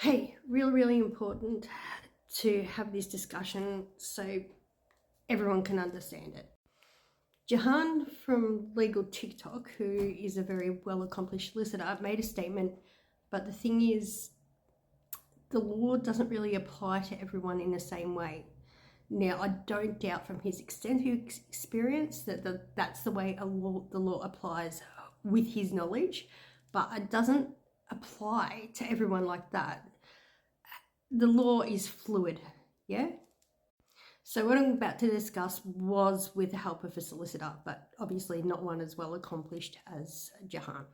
Hey, really important to have this discussion so everyone can understand it. Jahan from Legal TikTok, who is a very well-accomplished solicitor, made a statement, but the thing is, the law doesn't really apply to everyone in the same way. Now, I don't doubt from his extensive experience that that's the way the law applies with his knowledge, but it doesn't apply to everyone like that. The law is fluid, yeah? So what I'm about to discuss was with the help of a solicitor, but obviously not one as well accomplished as Jahan.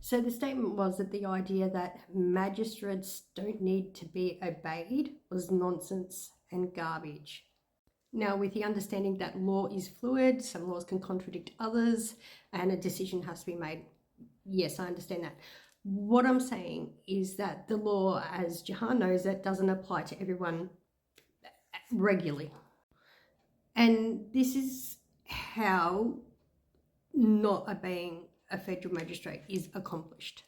So the statement was that the idea that magistrates don't need to be obeyed was nonsense and garbage. Now, with the understanding that law is fluid, some laws can contradict others, and a decision has to be made. Yes, I understand that. What I'm saying is that the law, as Jahan knows, it doesn't apply to everyone regularly. And this is how not obeying a federal magistrate is accomplished.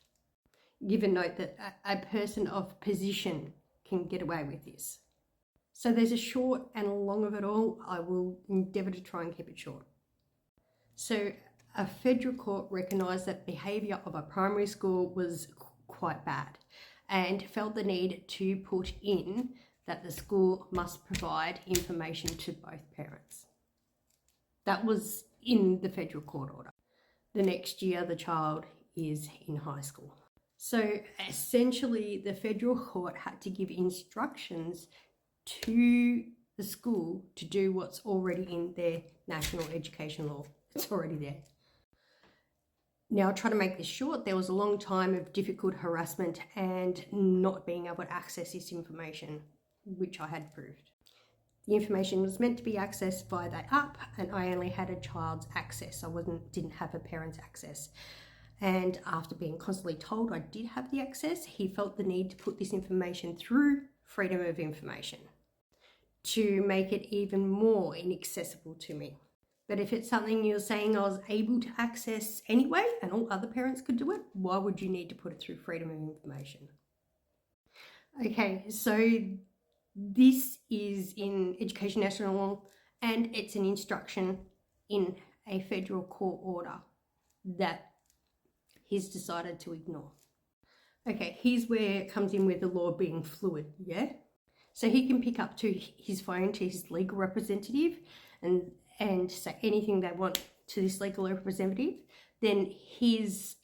Give a note that a person of position can get away with this. So there's a short and a long of it all. I will endeavour to try and keep it short. So a federal court recognised that behaviour of a primary school was quite bad and felt the need to put in that the school must provide information to both parents. That was in the federal court order. The next year, the child is in high school. So essentially, the federal court had to give instructions to the school to do what's already in their national education law. It's already there. Now, I'll try to make this short. There was a long time of difficult harassment and not being able to access this information, which I had proved. The information was meant to be accessed via that app, and I only had a child's access. I didn't have a parent's access. And after being constantly told I did have the access, he felt the need to put this information through freedom of information to make it even more inaccessible to me. But if it's something you're saying I was able to access anyway and all other parents could do it, why would you need to put it through freedom of information? Okay, so this is in Education National Law, and it's an instruction in a federal court order that he's decided to ignore. Okay, here's where it comes in with the law being fluid, yeah? So he can pick up to his phone to his legal representative and say anything they want to this legal representative. Then his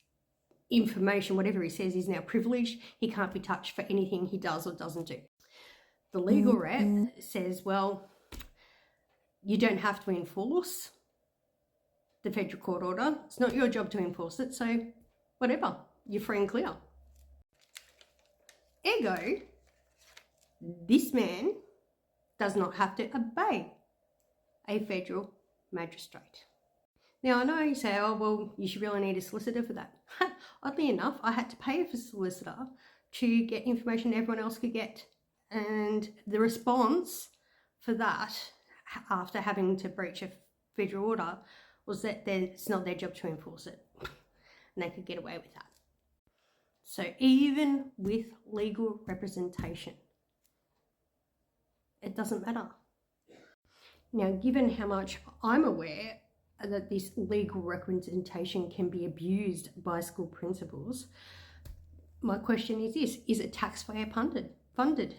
information, whatever he says, is now privileged. He can't be touched for anything he does or doesn't do. The legal rep says, well, you don't have to enforce the federal court order. It's not your job to enforce it, so whatever, you're free and clear. Ergo, this man does not have to obey a federal magistrate. Now, I know you say, oh, well, you should really need a solicitor for that. Oddly enough, I had to pay for a solicitor to get information everyone else could get. And the response for that, after having to breach a federal order, was that it's not their job to enforce it. And they could get away with that. So even with legal representation, it doesn't matter. Now, given how much I'm aware that this legal representation can be abused by school principals, my question is this: is it taxpayer funded?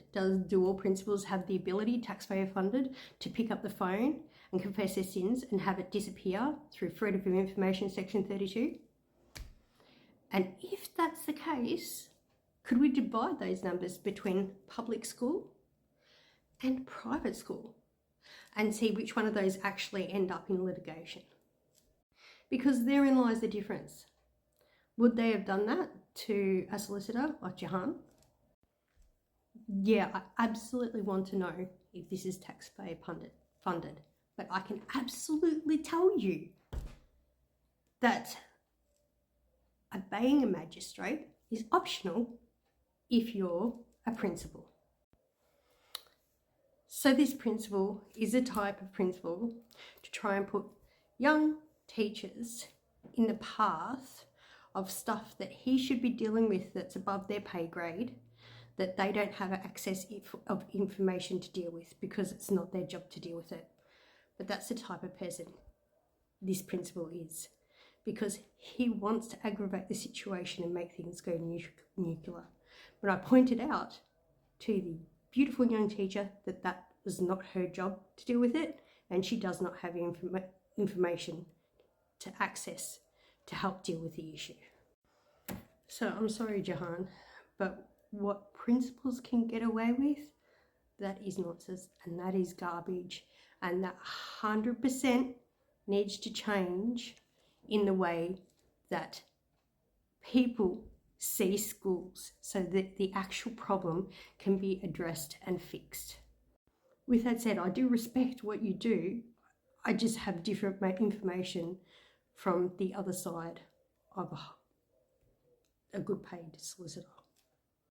Do all principals have the ability, taxpayer funded, to pick up the phone and confess their sins and have it disappear through Freedom of Information Section 32? And if that's the case, could we divide those numbers between public school and private school and see which one of those actually end up in litigation? Because therein lies the difference. Would they have done that to a solicitor like Jahan? Yeah, I absolutely want to know if this is taxpayer funded, but I can absolutely tell you that obeying a magistrate is optional if you're a principal. So this principal is a type of principal to try and put young teachers in the path of stuff that he should be dealing with that's above their pay grade, that they don't have access of information to deal with because it's not their job to deal with it. But that's the type of person this principal is, because he wants to aggravate the situation and make things go nuclear. But I pointed out to the beautiful young teacher that that was not her job to deal with it, and she does not have information to access to help deal with the issue. So I'm sorry, Jahan, but what principals can get away with, that is nonsense and that is garbage, and that 100% needs to change in the way that people see schools so that the actual problem can be addressed and fixed. With that said, I do respect what you do. I just have different information from the other side of a good paid solicitor.